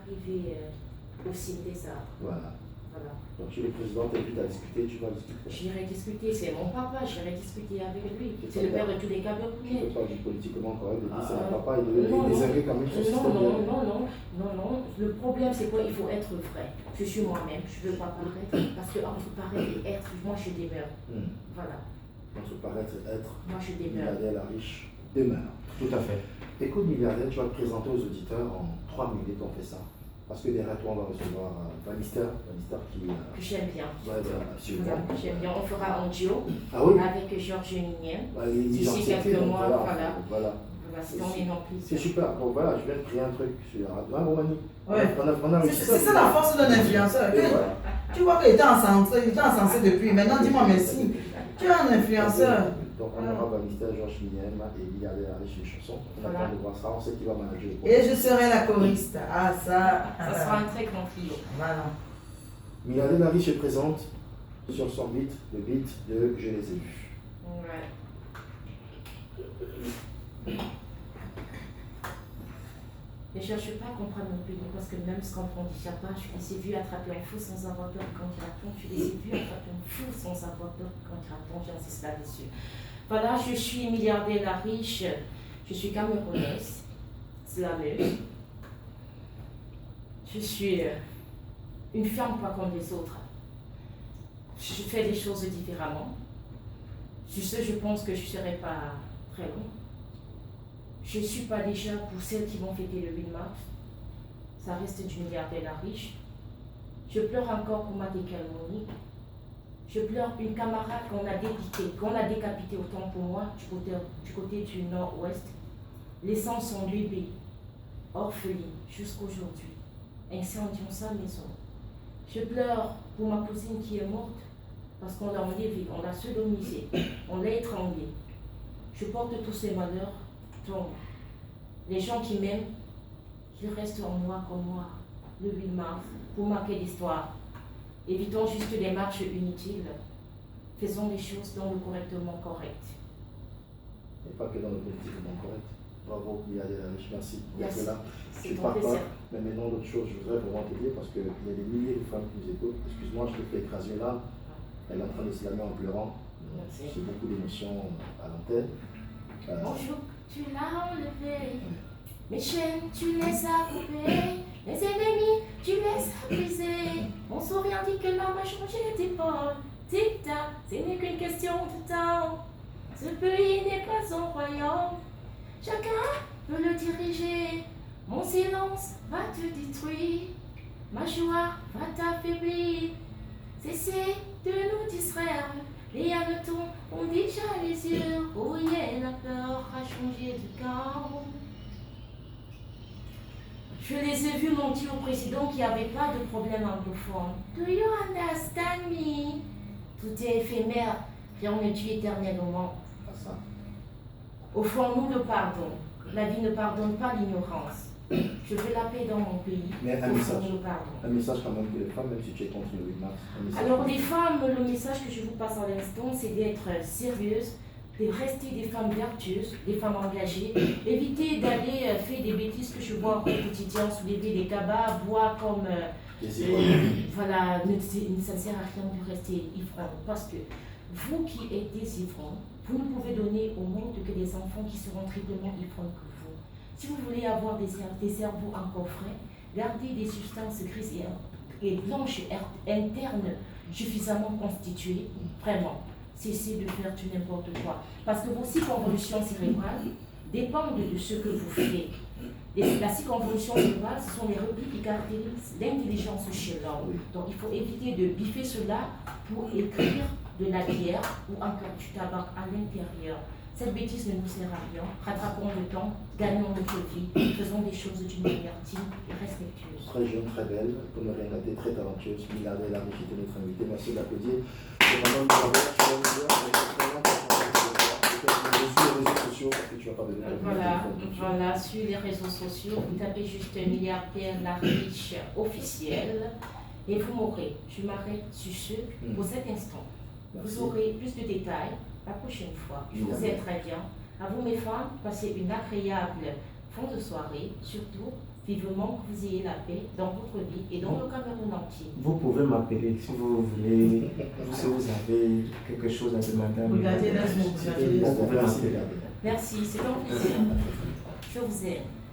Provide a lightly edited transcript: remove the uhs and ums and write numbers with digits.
arriver au cible des arbres. Voilà. Voilà. Donc si le président t'invite à discuter, tu vas discuter. J'irai discuter, c'est mon papa, j'irai discuter avec lui. C'est C'est le père de tous les Camerounais. C'est pas du politiquement correct de dire c'est mon papa, il devait désinguer quand même son système. Non. Le problème, c'est quoi? Il faut être vrai. Je suis moi-même, je ne veux pas paraître. Parce que entre paraître et être, moi je demeure. Voilà. Entre paraître et être, moi je demeure. Milliardaire la riche demeure. Tout à fait. Écoute, Milliardaire, tu vas te présenter aux auditeurs en 3 minutes, on fait ça. Parce que derrière toi, on va recevoir Bannister qui... que j'aime bien. Ouais, absolument. Voilà, j'aime bien. On fera un duo avec Georges Minien. D'ici quelques mois, voilà. C'est ton énorme plaisir. C'est super. Donc voilà, je viens de créer un truc sur la radio. Romani. C'est ça la force d'un influenceur. Tu vois qu'il était encensé depuis. Maintenant, dis-moi merci. Tu es un influenceur. Donc on aura Bannister, Georges Minien et Milliardaire avec une chanson. On attend de voir ça. On sait qu'il va manager le projet. Et je serai la choriste. Ah, ça. Ça sera un très grand trio. Voilà. Milliardaire la riche est présente sur son beat, le beat de Je les ai vus. Ouais. Je ne cherche pas à comprendre mon pays parce que même ce qu'enfant dit Chapa, je les ai vus attraper un fou sans avoir peur quand il attend. Je les ai vus attraper un fou sans avoir peur quand il attend. J'insiste là-dessus. Voilà, je suis Milliardaire la riche. Je suis camerounaise, slameuse. Je suis une femme pas comme les autres. Je fais des choses différemment. Je pense que je ne serai pas très long. Je ne suis pas déjà pour celles qui vont fêter le 8 mars. Ça reste du Milliardaire la riche. Je pleure encore pour ma décalmonie. Je pleure une camarade qu'on a décapitée autant pour moi du côté du nord-ouest, laissant son bébé orpheline jusqu'aujourd'hui, incendiant sa maison. Je pleure pour ma cousine qui est morte parce qu'on l'a enlevée, on l'a sodomisée, on l'a étranglée. Je porte tous ces malheurs. Donc, les gens qui m'aiment, qu'ils restent en moi comme moi, le 8 mars, pour marquer l'histoire. Évitons juste les marches inutiles. Faisons les choses dans le correctement correct. Et pas que dans le politiquement correct. Bravo, Milliardaire la riche, merci. Merci. Là, tu pars pas, mais maintenant d'autres choses, je voudrais vraiment te dire parce qu'il y a des milliers de femmes qui nous écoutent. Excuse-moi, je te fais écraser là. Elle est en train de se lamer en pleurant. C'est beaucoup d'émotions à l'antenne. Bonjour. Tu l'as enlevé, mes chaînes, tu les as coupées, mes ennemis, tu les as brisés. Mon sourire dit que l'homme a changé d'épaule. Tic-tac, ce n'est qu'une question de temps. Ce pays n'est pas son royaume. Chacun peut le diriger. Mon silence va te détruire. Ma joie va t'affaiblir. Cessez de nous distraire. Les hannetons ont déjà les yeux rouillés, la peur a changé de camp. Je les ai vus mentir au président qui n'avait pas de problème anglophone. Do you understand me? Tout est éphémère, rien ne tue éternellement. Offrons-nous le pardon. La vie ne pardonne pas l'ignorance. Je veux la paix dans mon pays. Mais un message quand même pour les femmes, même si tu es contre le 8 mars. Alors les femmes, le message que je vous passe à l'instant, c'est d'être sérieuses, de rester des femmes vertueuses, des femmes engagées, éviter d'aller faire des bêtises que je vois au quotidien, soulever des cabas, boire comme... voilà, ça ne sert à rien de rester ivrogne, parce que vous qui êtes des ivrognes, vous ne pouvez donner au monde que des enfants qui seront triplement ivrognes que vous. Si vous voulez avoir des cerveaux encore frais, gardez des substances grises et blanches internes suffisamment constituées, vraiment. Cessez de faire tout n'importe quoi. Parce que vos circonvolutions cérébrales dépendent de ce que vous faites. La circonvolution cérébrale, ce sont les replis qui caractérisent l'intelligence chez l'homme. Donc il faut éviter de biffer cela pour écrire de la bière ou encore du tabac à l'intérieur. Cette bêtise ne nous sert à rien. Rattrapons le temps, gagnons notre vie, faisons des choses d'une manière digne et respectueuse. Très jeune, très belle, pour ne rien gâter, très talentueuse. Milliardaire la riche était notre invité. Merci de l'applaudir. C'est maintenant une soirée, tu vas nous dire, les réseaux sociaux, parce que tu vas pas donner Voilà, sur les réseaux sociaux, vous tapez juste Milliardaire la riche officielle et vous m'aurez. Je m'arrête sur ce pour cet instant. Vous aurez plus de détails la prochaine fois. Je vous ai très bien. À vous mes femmes, passez une agréable fin de soirée. Surtout, vivement que vous ayez la paix dans votre vie et dans le Cameroun entier. Vous pouvez m'appeler si vous voulez, si vous avez quelque chose à demander à moi. Regardez, laisse-moi Vous pouvez m'appeler. Merci, c'est un plaisir. Je vous aime.